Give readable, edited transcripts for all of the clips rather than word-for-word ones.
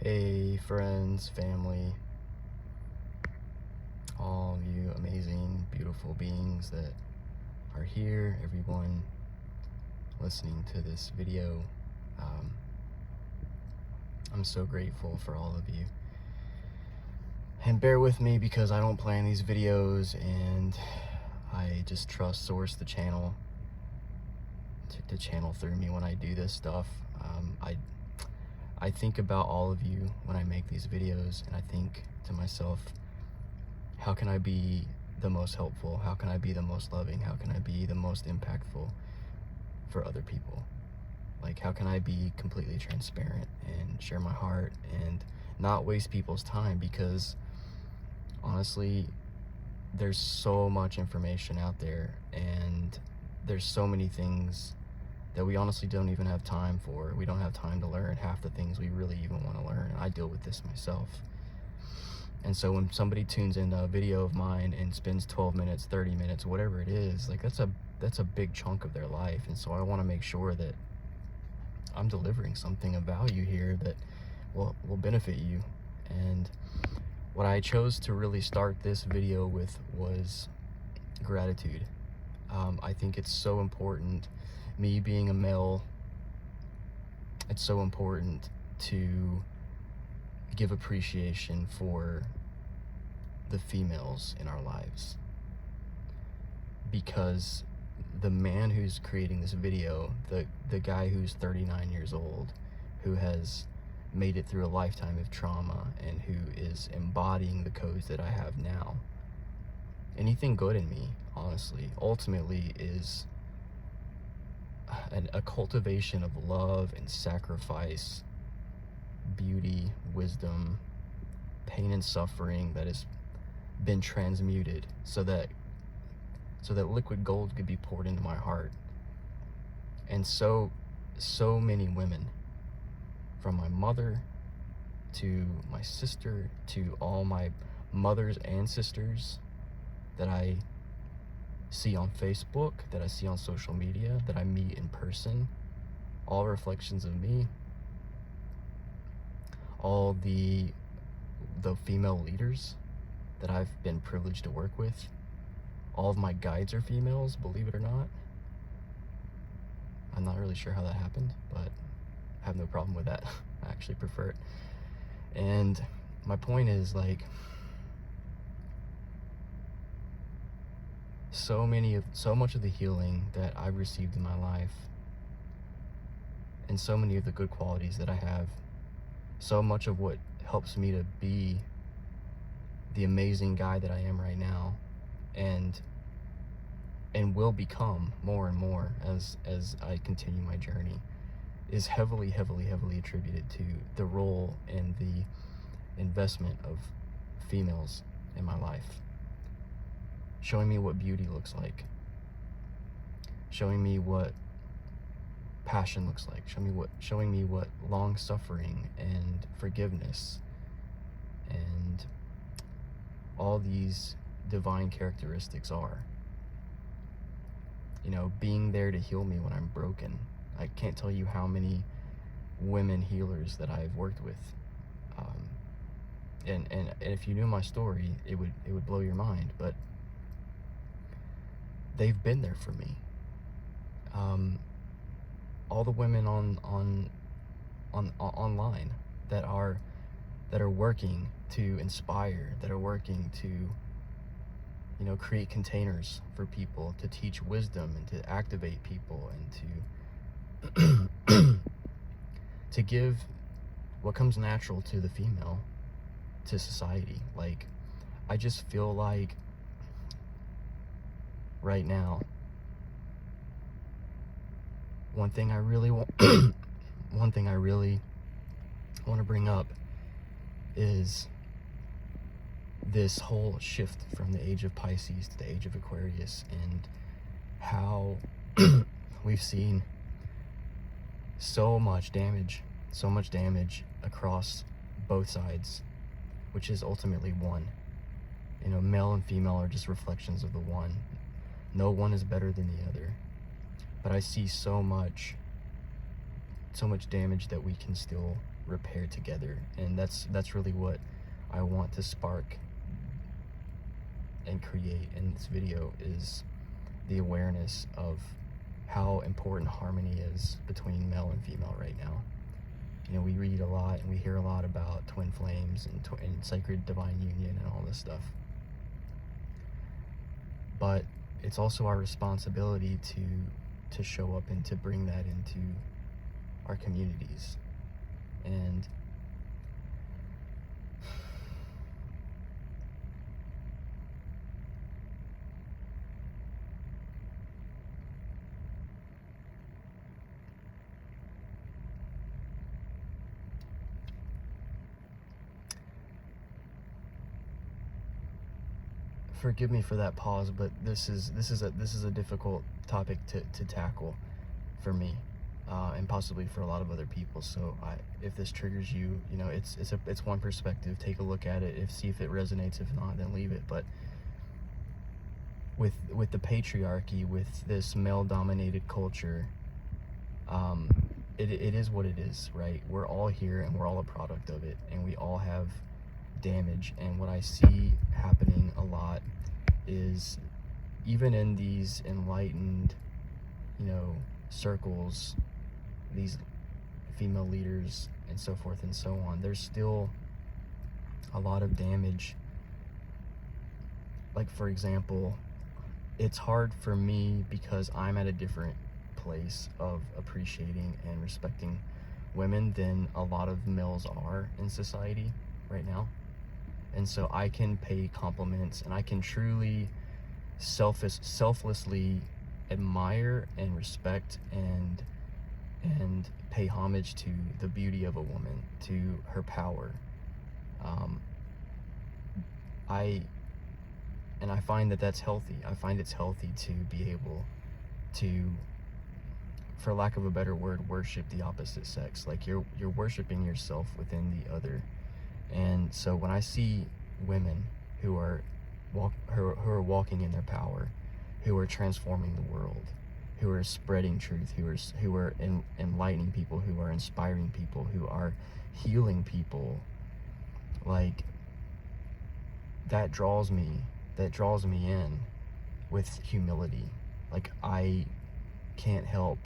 Hey friends, family, all of you amazing, beautiful beings that are here, everyone listening to this video. I'm so grateful for all of you. And bear with me because I don't plan these videos and I just trust Source, the channel, to channel through me when I do this stuff. I think about all of you when I make these videos, and I think to myself, how can I be the most helpful? How can I be the most loving? How can I be the most impactful for other people? Like, how can I be completely transparent and share my heart and not waste people's time? Because honestly, there's so much information out there, and there's so many things that we honestly don't even have time for. We don't have time to learn half the things we really even want to learn. I deal with this myself. And so when somebody tunes in a video of mine and spends 12 minutes, 30 minutes, whatever it is, like that's a big chunk of their life. And so I want to make sure that I'm delivering something of value here that will benefit you. And what I chose to really start this video with was gratitude. I think it's so important, me being a male, it's so important to give appreciation for the females in our lives, because the man who's creating this video, the guy who's 39 years old, who has made it through a lifetime of trauma and who is embodying the codes that I have now, anything good in me, honestly, ultimately is a cultivation of love and sacrifice, beauty, wisdom, pain and suffering that has been transmuted so that liquid gold could be poured into my heart. And so many women, from my mother to my sister to all my mothers and sisters that I see on Facebook, that I see on social media, that I meet in person, all reflections of me. All the female leaders that I've been privileged to work with, all of my guides are females, believe it or not. I'm not really sure how that happened, but I have no problem with that. I actually prefer it. And my point is, like, so much of the healing that I've received in my life, and so many of the good qualities that I have, so much of what helps me to be the amazing guy that I am right now, and will become more and more as I continue my journey, is heavily attributed to the role and the investment of females in my life, showing me what beauty looks like, showing me what passion looks like, showing me what long suffering and forgiveness and all these divine characteristics are. You know, being there to heal me when I'm broken. I can't tell you how many women healers that I've worked with, and if you knew my story, it would blow your mind. But they've been there for me. All the women online that are working to inspire, that are working to, you know, create containers for people, to teach wisdom and to activate people and to give what comes natural to the female to society. Like, I just feel like right now, one thing I really want to bring up is this whole shift from the age of Pisces to the age of Aquarius, and how we've seen so much damage across both sides, which is ultimately one. You know, male and female are just reflections of the one. No one is better than the other. But I see so much damage that we can still repair together. And that's really what I want to spark and create in this video, is the awareness of how important harmony is between male and female right now. You know, we read a lot and we hear a lot about twin flames and sacred divine union and all this stuff. But it's also our responsibility to show up and to bring that into our communities. And forgive me for that pause, but this is a difficult topic to tackle for me, and possibly for a lot of other people. So if this triggers you, you know, it's one perspective. Take a look at it, see if it resonates. If not, then leave it. But with the patriarchy, with this male-dominated culture, it is what it is, right? We're all here and we're all a product of it, and we all have damage. And what I see happening a lot is, even in these enlightened, you know, circles, these female leaders and so forth and so on, there's still a lot of damage. Like, for example, it's hard for me because I'm at a different place of appreciating and respecting women than a lot of males are in society right now. And so I can pay compliments and I can truly selflessly admire and respect and pay homage to the beauty of a woman, to her power. I find that that's healthy. I find it's healthy to be able to, for lack of a better word, worship the opposite sex. Like, you're worshiping yourself within the other. And so when I see women who are walking in their power, who are transforming the world, who are spreading truth, who are enlightening people, who are inspiring people, who are healing people, like, that draws me in with humility. Like, I can't help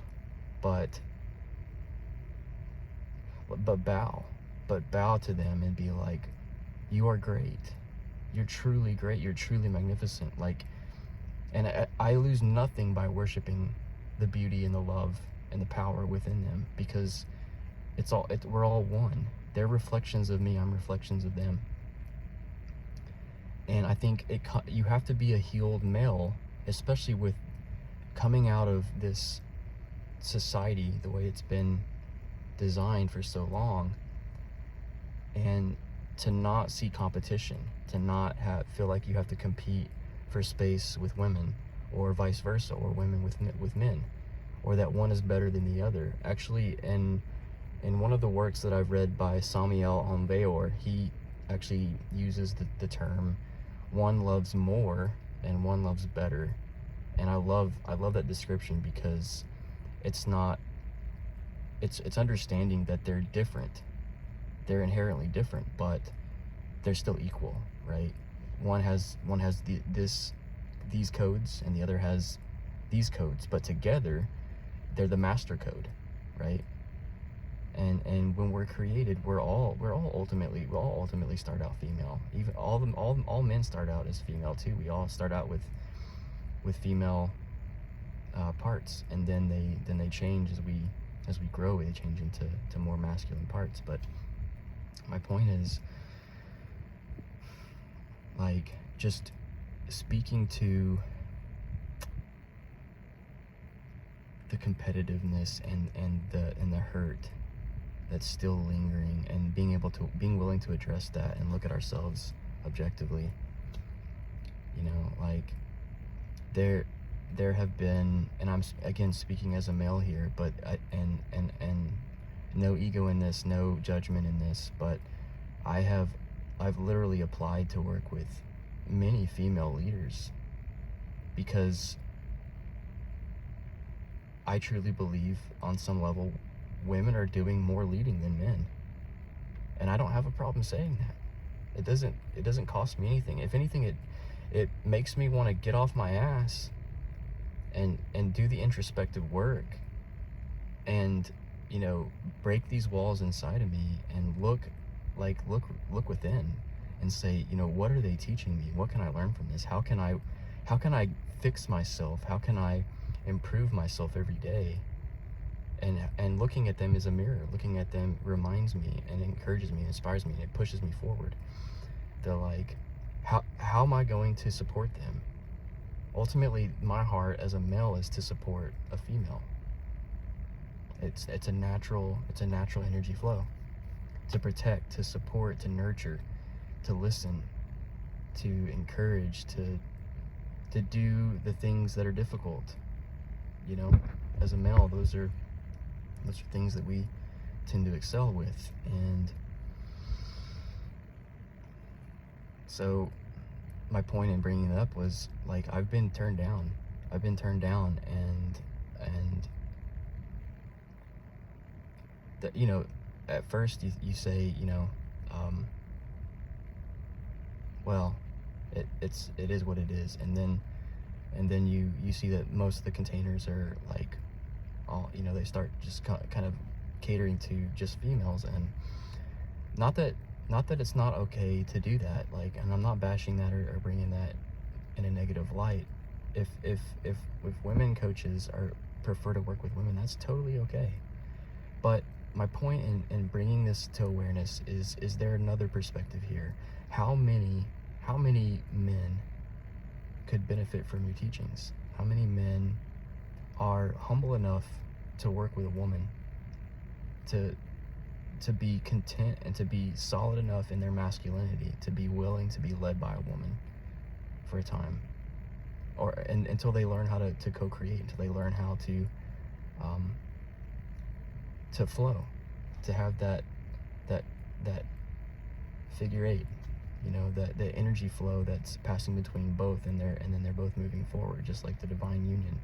but bow to them and be like, you are great. You're truly great. You're truly magnificent. Like, and I lose nothing by worshiping the beauty and the love and the power within them, because we're all one. They're reflections of me. I'm reflections of them. And I think you have to be a healed male, especially with coming out of this society the way it's been designed for so long, and to not see competition, to not feel like you have to compete for space with women, or vice versa, or women with men, or that one is better than the other. Actually, in one of the works that I've read by Samael Aun Weor, he actually uses the term, one loves more and one loves better. And I love that description, because it's understanding that they're different. They're inherently different, but they're still equal, right? One has these codes and the other has these codes, but together they're the master code, right? And when we're created, we all ultimately start out female. Even all men start out as female too. We all start out with female parts, and then they change as we grow. They change into more masculine parts. But my point is, like, just speaking to the competitiveness and the hurt that's still lingering, and being willing to address that and look at ourselves objectively. You know, like, there have been, and I'm again speaking as a male here, but and no ego in this, no judgment in this, but I've literally applied to work with many female leaders, because I truly believe on some level women are doing more leading than men. And I don't have a problem saying that. It doesn't cost me anything. If anything, it makes me want to get off my ass and do the introspective work and, you know, break these walls inside of me and look within and say, you know, what are they teaching me? What can I learn from this? How can I fix myself? How can I improve myself every day? And looking at them is a mirror. Looking at them reminds me and encourages me, inspires me, and it pushes me forward. They're like, how am I going to support them? Ultimately, my heart as a male is to support a female. It's a natural energy flow. To protect, to support, to nurture, to listen, to encourage, to do the things that are difficult. You know, as a male, those are things that we tend to excel with. And so my point in bringing it up was, like, I've been turned down and that, you know, at first you say, you know, well, it is what it is, and then you see that most of the containers are like, all, you know, they start just kind of catering to just females. And not that it's not okay to do that, like, and I'm not bashing that or bringing that in a negative light. If women coaches prefer to work with women, that's totally okay. But my point in bringing this to awareness is there another perspective here? How many men could benefit from your teachings? How many men are humble enough to work with a woman, to be content and to be solid enough in their masculinity to be willing to be led by a woman for a time, or until they learn how to co-create, until they learn how to flow, to have that figure eight, you know, that the energy flow that's passing between both, and then they're both moving forward, just like the divine union.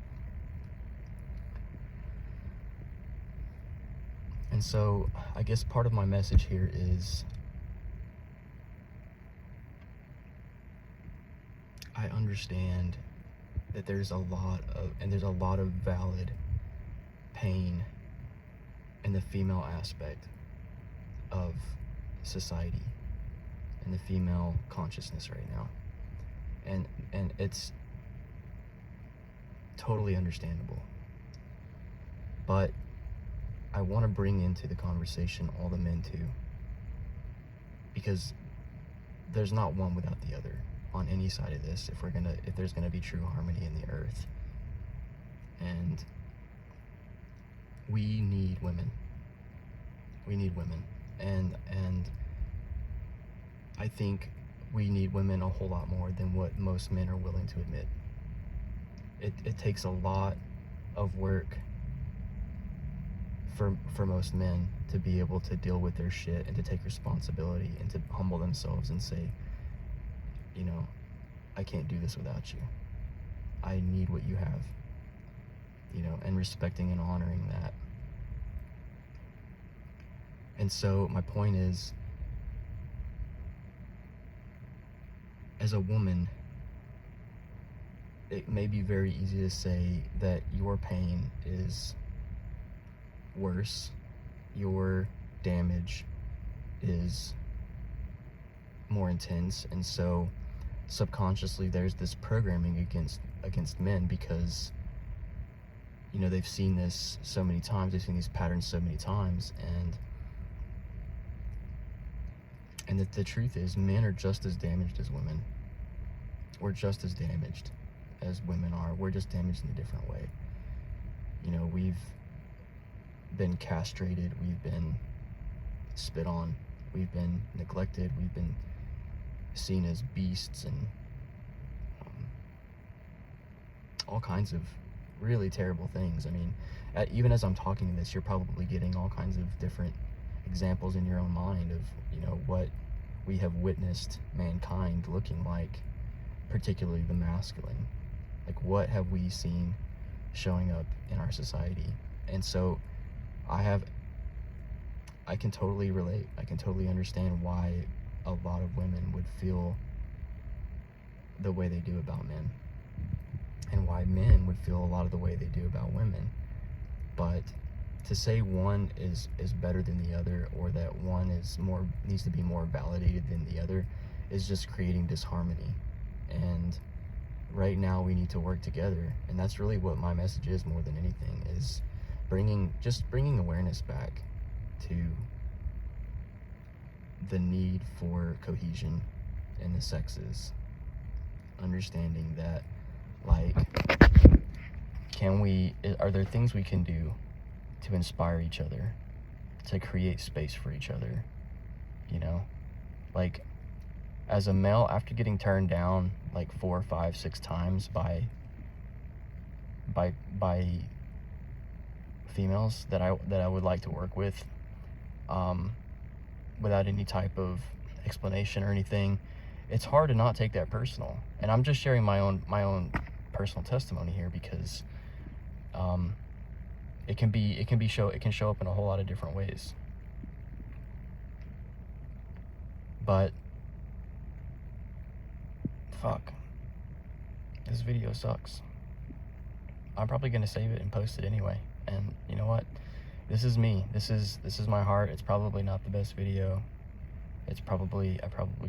And so I guess part of my message here is, I understand that there's a lot of valid pain in the female aspect of society and the female consciousness right now. And it's totally understandable. But I want to bring into the conversation all the men too, because there's not one without the other on any side of this, if there's gonna be true harmony in the earth. And we need women. And I think we need women a whole lot more than what most men are willing to admit. It takes a lot of work for most men to be able to deal with their shit and to take responsibility and to humble themselves and say, you know, I can't do this without you. I need what you have, you know, and respecting and honoring that. And so my point is, as a woman, it may be very easy to say that your pain is worse, your damage is more intense, and so subconsciously there's this programming against men, because, you know, they've seen this so many times, they've seen these patterns so many times, and that the truth is, men are just as damaged as women. We're just as damaged as women are. We're just damaged in a different way. You know, we've been castrated, we've been spit on, we've been neglected, we've been seen as beasts, and all kinds of really terrible things. I mean, even as I'm talking this, you're probably getting all kinds of different examples in your own mind of, you know, what we have witnessed mankind looking like, particularly the masculine. Like, what have we seen showing up in our society? And so I have I can totally relate. I can totally understand why a lot of women would feel the way they do about men, and why men would feel a lot of the way they do about women. But to say one is better than the other, or that one needs to be more validated than the other, is just creating disharmony. And right now we need to work together, and that's really what my message is more than anything, is bringing awareness back to the need for cohesion in the sexes. Understanding that, like, are there things we can do to inspire each other, to create space for each other, you know? Like, as a male, after getting turned down like 4, 5, 6 times by females that I would like to work with, without any type of explanation or anything, it's hard to not take that personal. And I'm just sharing my own personal testimony here, because it can show up in a whole lot of different ways. But fuck, this video sucks. I'm probably gonna save it and post it anyway. And you know what? This is me. This is my heart. It's probably not the best video. I probably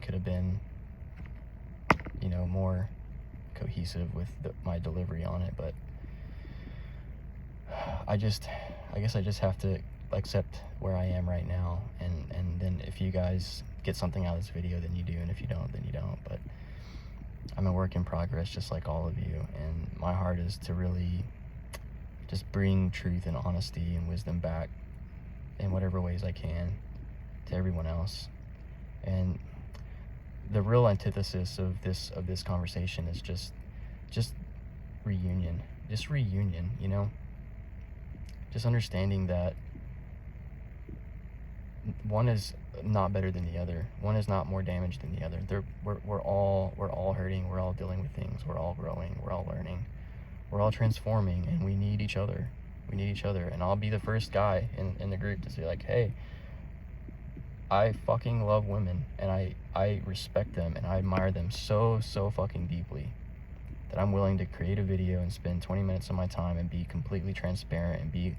could have been, you know, more cohesive with my delivery on it, but I guess I just have to accept where I am right now, and then if you guys get something out of this video, then you do, and if you don't, then you don't. But I'm a work in progress, just like all of you, and my heart is to really just bring truth and honesty and wisdom back in whatever ways I can to everyone else. And the real antithesis of this conversation is just reunion, you know? Just understanding that one is not better than the other. One is not more damaged than the other. We're all hurting. We're all dealing with things. We're all growing. We're all learning. We're all transforming, and we need each other. We need each other. And I'll be the first guy in the group to say, like, hey, I fucking love women, and I respect them, and I admire them so fucking deeply, that I'm willing to create a video and spend 20 minutes of my time and be completely transparent and be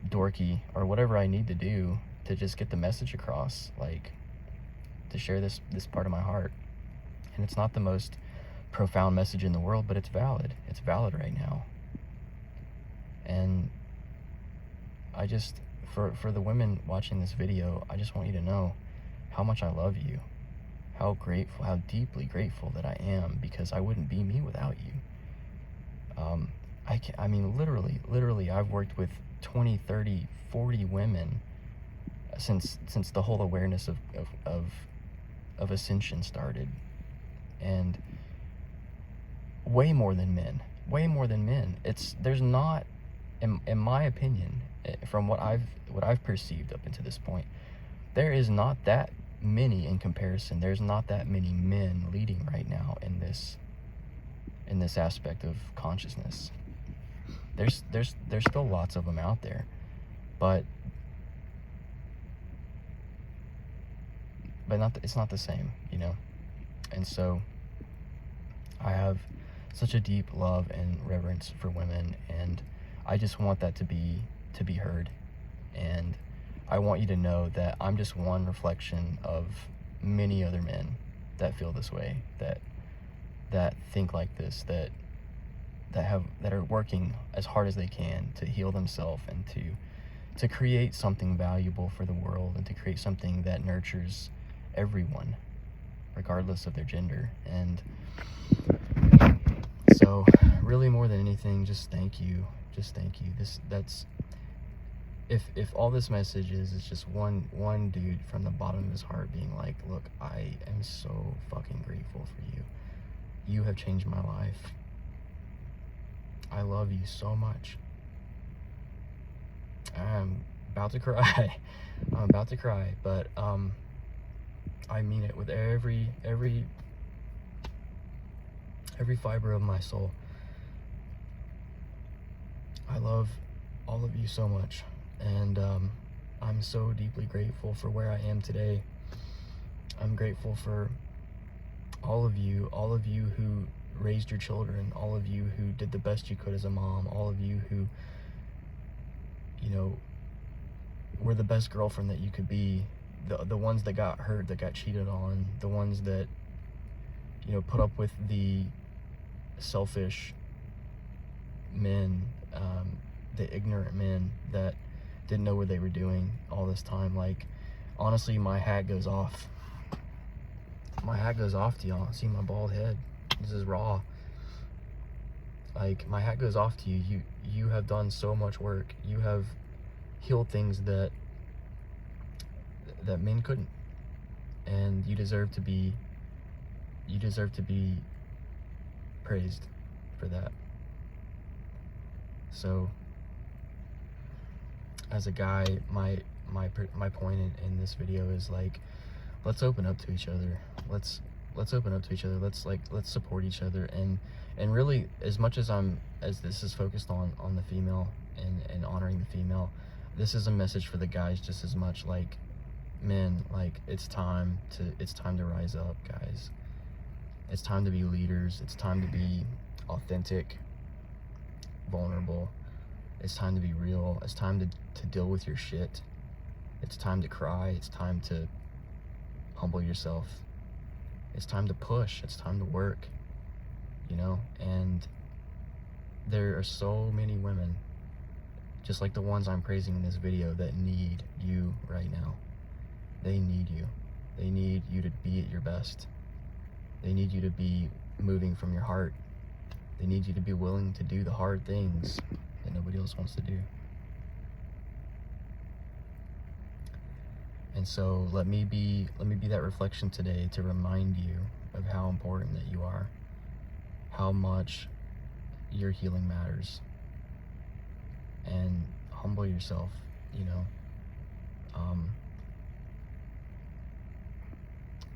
dorky or whatever I need to do to just get the message across, like, to share this part of my heart. And it's not the most profound message in the world, but it's valid. It's valid right now. And I just, for the women watching this video, I just want you to know how much I love you, how grateful, how deeply grateful that I am, because I wouldn't be me without you. I mean, literally, I've worked with 20, 30, 40 women since the whole awareness of ascension started, and way more than men. There's not, in my opinion, from what I've perceived up until this point, there is not that many in comparison. There's not that many men leading right now in this aspect of consciousness. There's still lots of them out there, but it's not the same, you know. And so I have such a deep love and reverence for women, and I just want that to be heard. And I want you to know that I'm just one reflection of many other men that feel this way, that think like this, that are working as hard as they can to heal themselves and to create something valuable for the world, and to create something that nurtures everyone, regardless of their gender. And so, really, more than anything, just thank you. If all this message is just one dude from the bottom of his heart being like, look, I am so fucking grateful for you. You have changed my life. I love you so much. I'm about to cry. But I mean it with every fiber of my soul. I love all of you so much, and I'm so deeply grateful for where I am today. I'm grateful for all of you who raised your children, all of you who did the best you could as a mom, all of you who, you know, were the best girlfriend that you could be, the ones that got hurt, that got cheated on, the ones that, you know, put up with the selfish men, the ignorant men that didn't know what they were doing all this time. Like, honestly, my hat goes off. My hat goes off to y'all. See my bald head? This is raw. Like, my hat goes off to you. You have done so much work. You have healed things that men couldn't. And you deserve to be praised for that. So, as a guy, my point in this video is, like, let's open up to each other. Let's open up to each other. Let's support each other. And really, as much as this is focused on the female and honoring the female, this is a message for the guys just as much. Like, men, like, it's time to rise up, guys. It's time to be leaders. It's time to be authentic, vulnerable. It's time to be real. It's time to deal with your shit. It's time to cry. It's time to humble yourself. It's time to push. It's time to work, you know? And there are so many women, just like the ones I'm praising in this video, that need you right now. They need you. They need you to be at your best. They need you to be moving from your heart. They need you to be willing to do the hard things that nobody else wants to do. And so let me be that reflection today to remind you of how important that you are, how much your healing matters, and humble yourself, you know.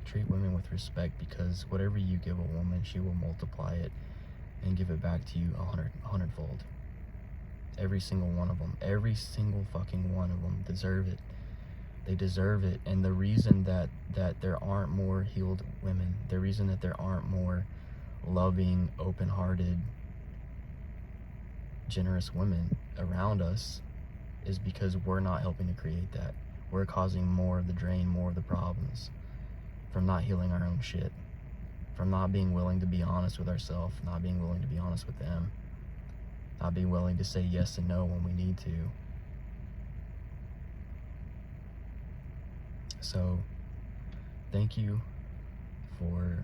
Treat women with respect, because whatever you give a woman, she will multiply it and give it back to you a hundredfold. Every single one of them, every single fucking one of them deserve it. They deserve it. And the reason that there aren't more healed women, the reason that there aren't more loving, open-hearted, generous women around us is because we're not helping to create that. We're causing more of the drain, more of the problems, from not healing our own shit, from not being willing to be honest with ourselves, not being willing to be honest with them, not being willing to say yes and no when we need to. So, thank you for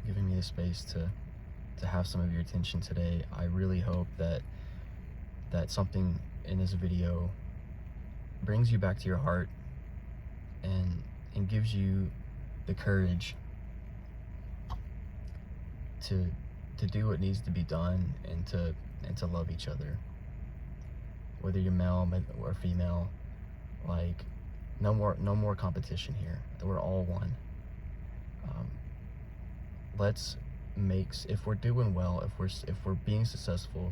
giving me the space to have some of your attention today. I really hope that something in this video brings you back to your heart and gives you the courage to do what needs to be done, and to love each other, whether you're male or female. Like, no more competition here. We're all one. Let's make, if we're doing well, if we're being successful,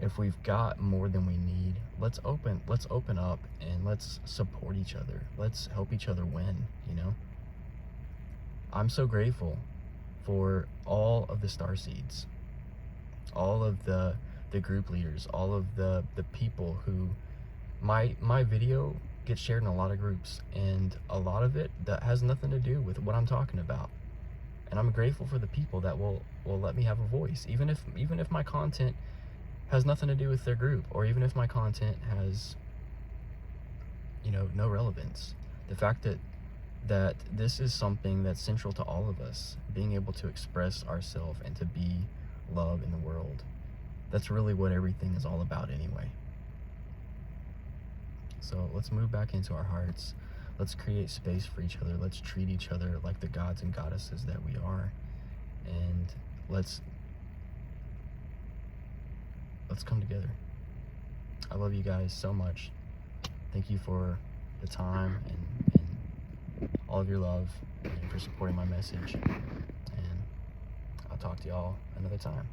if we've got more than we need, let's open up and let's support each other. Let's help each other win, you know? I'm so grateful for all of the starseeds, all of the group leaders, all of the people who, my video gets shared in a lot of groups, and a lot of it that has nothing to do with what I'm talking about. And I'm grateful for the people that will let me have a voice, even if my content has nothing to do with their group, or even if my content has, you know, no relevance. The fact that this is something that's central to all of us, being able to express ourselves and to be love in the world. That's really what everything is all about anyway. So let's move back into our hearts. Let's create space for each other. Let's treat each other like the gods and goddesses that we are. And let's come together. I love you guys so much. Thank you for the time and all of your love, and for supporting my message. And I'll talk to y'all another time.